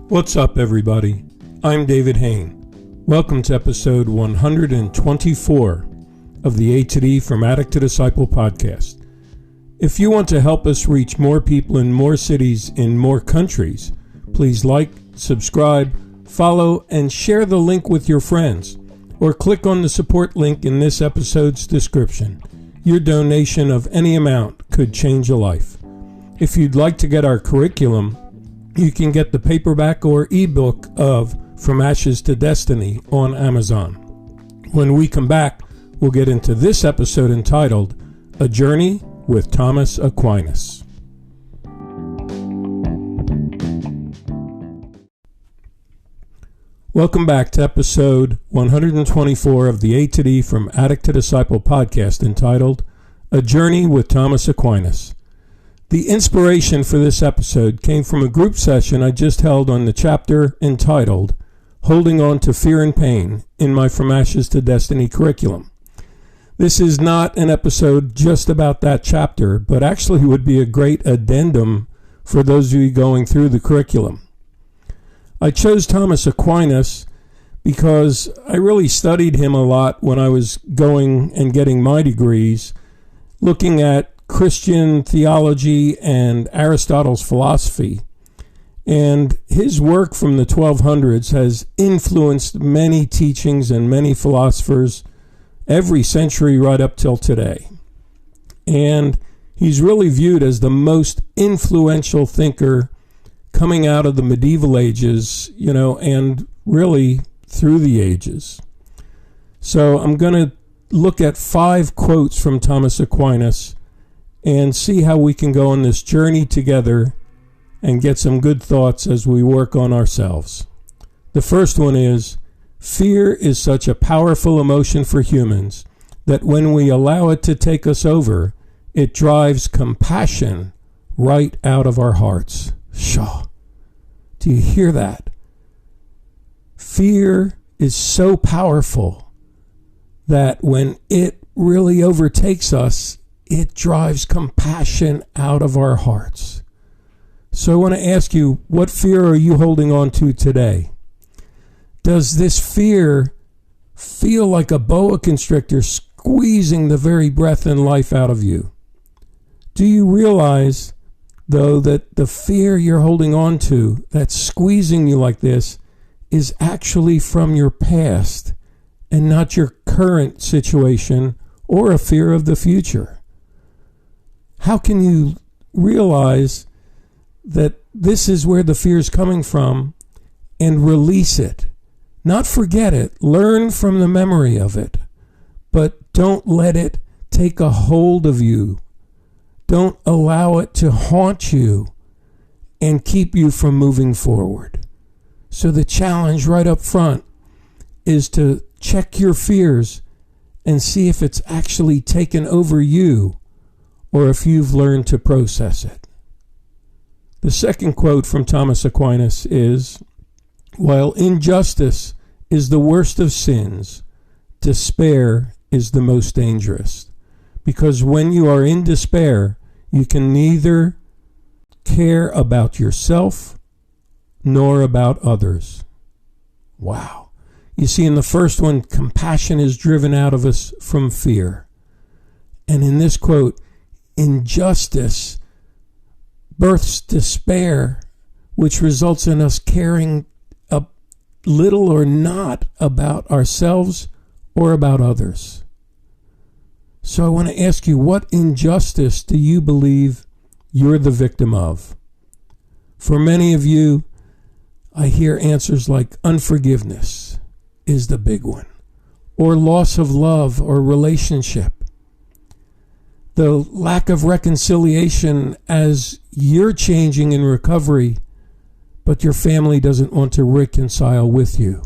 What's up, everybody? I'm David Hain. Welcome to episode 124 of the A to D From Addict to Disciple podcast. If you want to help us reach more people in more cities in more countries, please like, subscribe, follow, and share the link with your friends, or click on the support link in this episode's description. Your donation of any amount could change a life. If you'd like to get our curriculum, you can get the paperback or ebook of From Ashes to Destiny on Amazon. When we come back, we'll get into this episode entitled A Journey with Thomas Aquinas. Welcome back to episode 124 of the A to D From Addict to Disciple podcast entitled A Journey with Thomas Aquinas. The inspiration for this episode came from a group session I just held on the chapter entitled Holding On to Fear and Pain in my From Ashes to Destiny curriculum. This is not an episode just about that chapter, but actually would be a great addendum for those of you going through the curriculum. I chose Thomas Aquinas because I really studied him a lot when I was going and getting my degrees, looking at Christian theology and Aristotle's philosophy. And his work from the 1200s has influenced many teachings and many philosophers every century right up till today. And he's really viewed as the most influential thinker coming out of the medieval ages, and really through the ages. So I'm going to look at 5 quotes from Thomas Aquinas and see how we can go on this journey together and get some good thoughts as we work on ourselves. The first one is, fear is such a powerful emotion for humans that when we allow it to take us over, it drives compassion right out of our hearts. Shaw. Do you hear that? Fear is so powerful that when it really overtakes us, it drives compassion out of our hearts. So I want to ask you, what fear are you holding on to today? Does this fear feel like a boa constrictor squeezing the very breath and life out of you? Do you realize, though, that the fear you're holding on to that's squeezing you like this is actually from your past and not your current situation or a fear of the future? How can you realize that this is where the fear is coming from and release it? Not forget it, learn from the memory of it, but don't let it take a hold of you. Don't allow it to haunt you and keep you from moving forward. So the challenge right up front is to check your fears and see if it's actually taken over you or if you've learned to process it. The second quote from Thomas Aquinas is, while injustice is the worst of sins, despair is the most dangerous. Because when you are in despair, you can neither care about yourself nor about others. Wow. You see, in the first one, compassion is driven out of us from fear. And in this quote, injustice births despair, which results in us caring a little or not about ourselves or about others. So I want to ask you, what injustice do you believe you're the victim of? For many of you, I hear answers like unforgiveness is the big one, or loss of love or relationship. The lack of reconciliation as you're changing in recovery, but your family doesn't want to reconcile with you.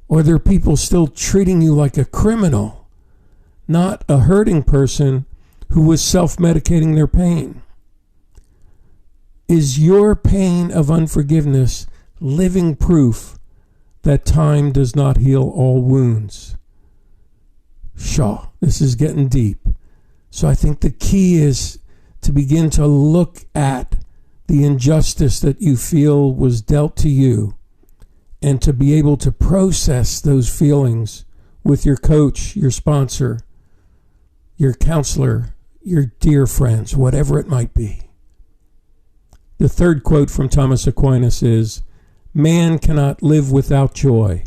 Or there are people still treating you like a criminal, not a hurting person who was self-medicating their pain. Is your pain of unforgiveness living proof that time does not heal all wounds? Shaw, this is getting deep. So I think the key is to begin to look at the injustice that you feel was dealt to you, and to be able to process those feelings with your coach, your sponsor, your counselor, your dear friends, whatever it might be. The third quote from Thomas Aquinas is, "Man cannot live without joy.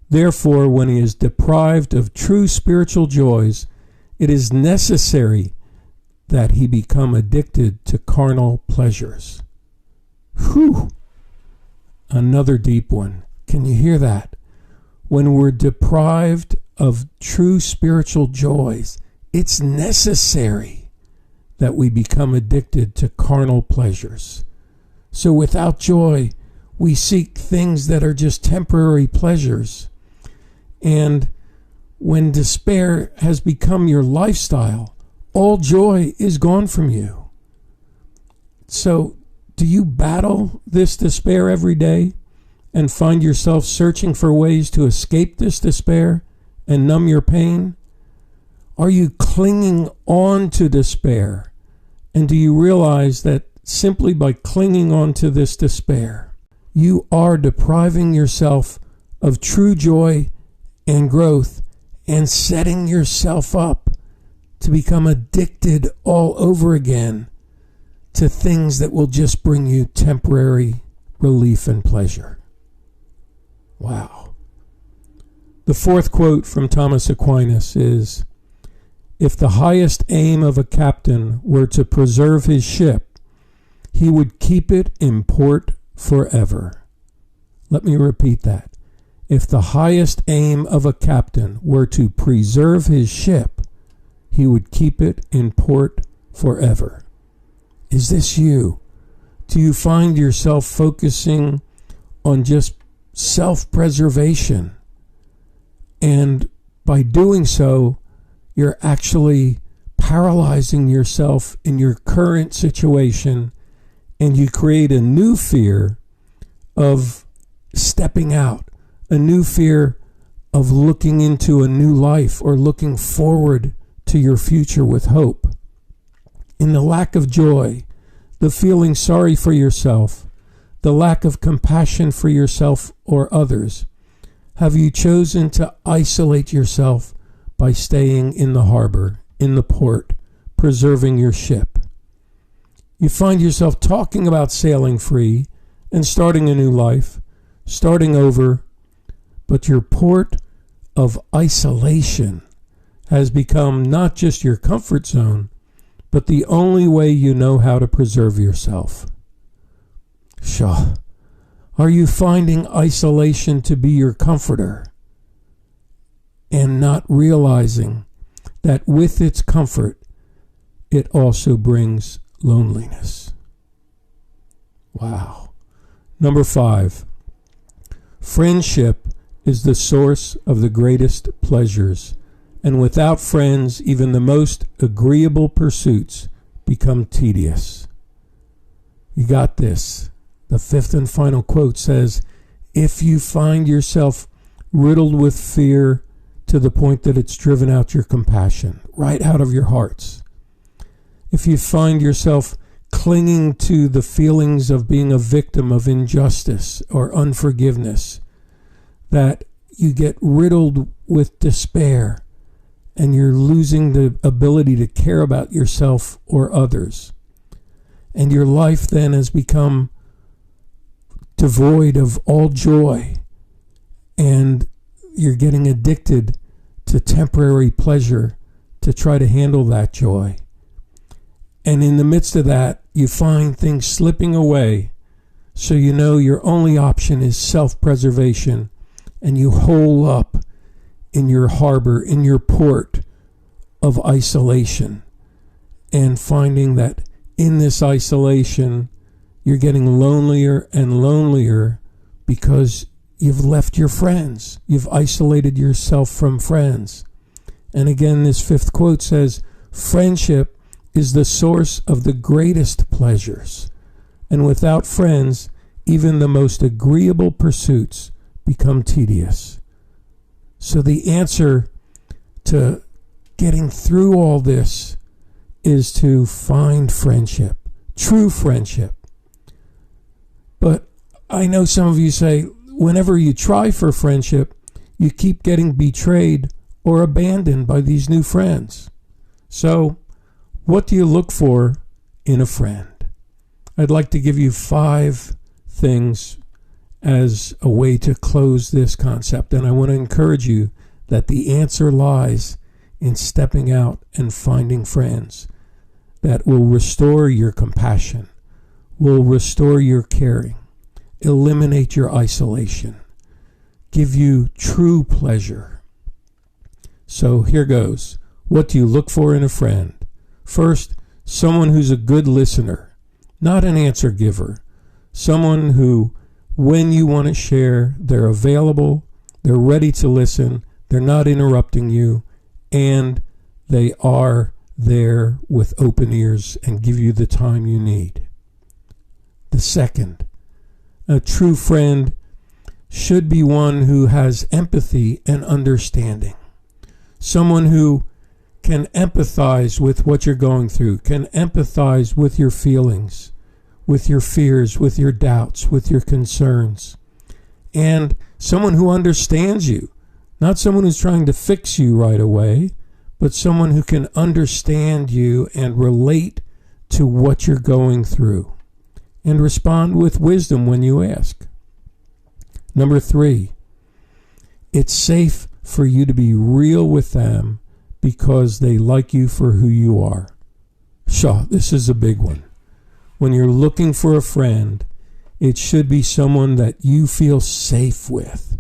Therefore, when he is deprived of true spiritual joys, it is necessary that he become addicted to carnal pleasures." Whew! Another deep one. Can you hear that? When we're deprived of true spiritual joys, it's necessary that we become addicted to carnal pleasures. So without joy, we seek things that are just temporary pleasures. And when despair has become your lifestyle, all joy is gone from you. So do you battle this despair every day and find yourself searching for ways to escape this despair and numb your pain? Are you clinging on to despair? And do you realize that simply by clinging on to this despair, you are depriving yourself of true joy and growth and setting yourself up to become addicted all over again to things that will just bring you temporary relief and pleasure? Wow. The fourth quote from Thomas Aquinas is, "If the highest aim of a captain were to preserve his ship, he would keep it in port forever." Let me repeat that. If the highest aim of a captain were to preserve his ship, he would keep it in port forever. Is this you? Do you find yourself focusing on just self-preservation? And by doing so, you're actually paralyzing yourself in your current situation, and you create a new fear of stepping out, a new fear of looking into a new life or looking forward to your future with hope. In the lack of joy, the feeling sorry for yourself, the lack of compassion for yourself or others, have you chosen to isolate yourself by staying in the harbor, in the port, preserving your ship? You find yourself talking about sailing free and starting a new life, starting over, but your port of isolation has become not just your comfort zone, but the only way you know how to preserve yourself. Shaw, are you finding isolation to be your comforter and not realizing that with its comfort, it also brings loneliness? Wow. Number 5, friendship is the source of the greatest pleasures, and without friends, even the most agreeable pursuits become tedious. You got this. The fifth and final quote says, if you find yourself riddled with fear to the point that it's driven out your compassion, right out of your hearts, if you find yourself clinging to the feelings of being a victim of injustice or unforgiveness, that you get riddled with despair and you're losing the ability to care about yourself or others, and your life then has become devoid of all joy, and you're getting addicted to temporary pleasure to try to handle that joy. And in the midst of that, you find things slipping away, so you know your only option is self-preservation, and you hole up in your harbor, in your port of isolation, and finding that in this isolation, you're getting lonelier and lonelier because you've left your friends. You've isolated yourself from friends. And again, this fifth quote says, friendship is the source of the greatest pleasures, and without friends, even the most agreeable pursuits become tedious. So the answer to getting through all this is to find friendship, true friendship. I know some of you say, whenever you try for friendship, you keep getting betrayed or abandoned by these new friends. So, what do you look for in a friend? I'd like to give you 5 things as a way to close this concept. And I want to encourage you that the answer lies in stepping out and finding friends that will restore your compassion, will restore your caring, eliminate your isolation, give you true pleasure. So here goes. What do you look for in a friend? First, someone who's a good listener, not an answer giver. Someone who, when you want to share, they're available, they're ready to listen, they're not interrupting you, and they are there with open ears and give you the time you need. The second, a true friend should be one who has empathy and understanding. Someone who can empathize with what you're going through, can empathize with your feelings, with your fears, with your doubts, with your concerns. And someone who understands you, not someone who's trying to fix you right away, but someone who can understand you and relate to what you're going through and respond with wisdom when you ask. Number 3, it's safe for you to be real with them because they like you for who you are. So, this is a big one. When you're looking for a friend, it should be someone that you feel safe with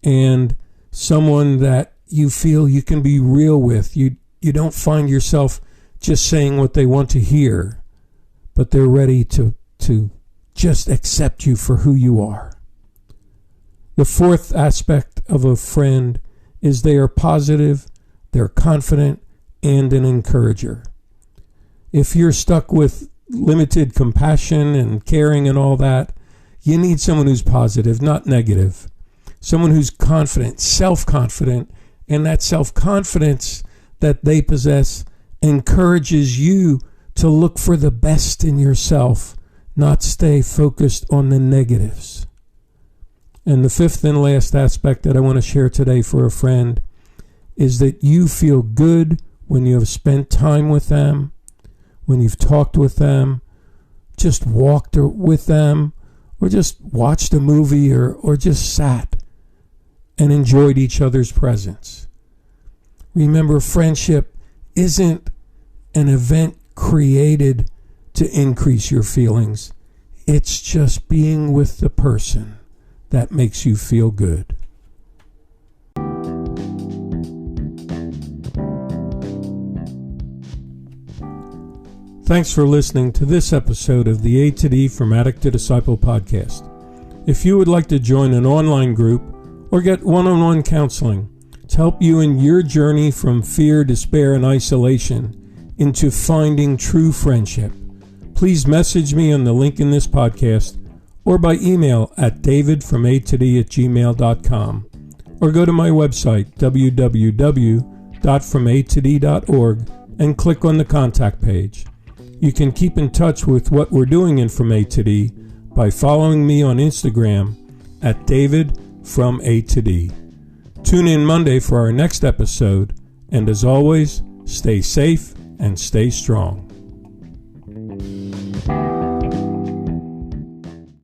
and someone that you feel you can be real with. You don't find yourself just saying what they want to hear, but they're ready to just accept you for who you are. The 4th aspect of a friend is they are positive, they're confident, and an encourager. If you're stuck with limited compassion and caring and all that, you need someone who's positive, not negative. Someone who's confident, self-confident, and that self-confidence that they possess encourages you to look for the best in yourself, not stay focused on the negatives. And the 5th and last aspect that I want to share today for a friend is that you feel good when you have spent time with them, when you've talked with them, just walked with them, or just watched a movie or just sat and enjoyed each other's presence. Remember, friendship isn't an event created to increase your feelings. It's just being with the person that makes you feel good. Thanks for listening to this episode of the A to D From Addict to Disciple podcast. If you would like to join an online group or get one-on-one counseling to help you in your journey from fear, despair, and isolation into finding true friendship, please message me on the link in this podcast or by email at davidfromatod@gmail.com or go to my website www.fromatod.org and click on the contact page. You can keep in touch with what we're doing in From A to D by following me on Instagram at davidfromatod. Tune in Monday for our next episode, and as always, stay safe and stay strong.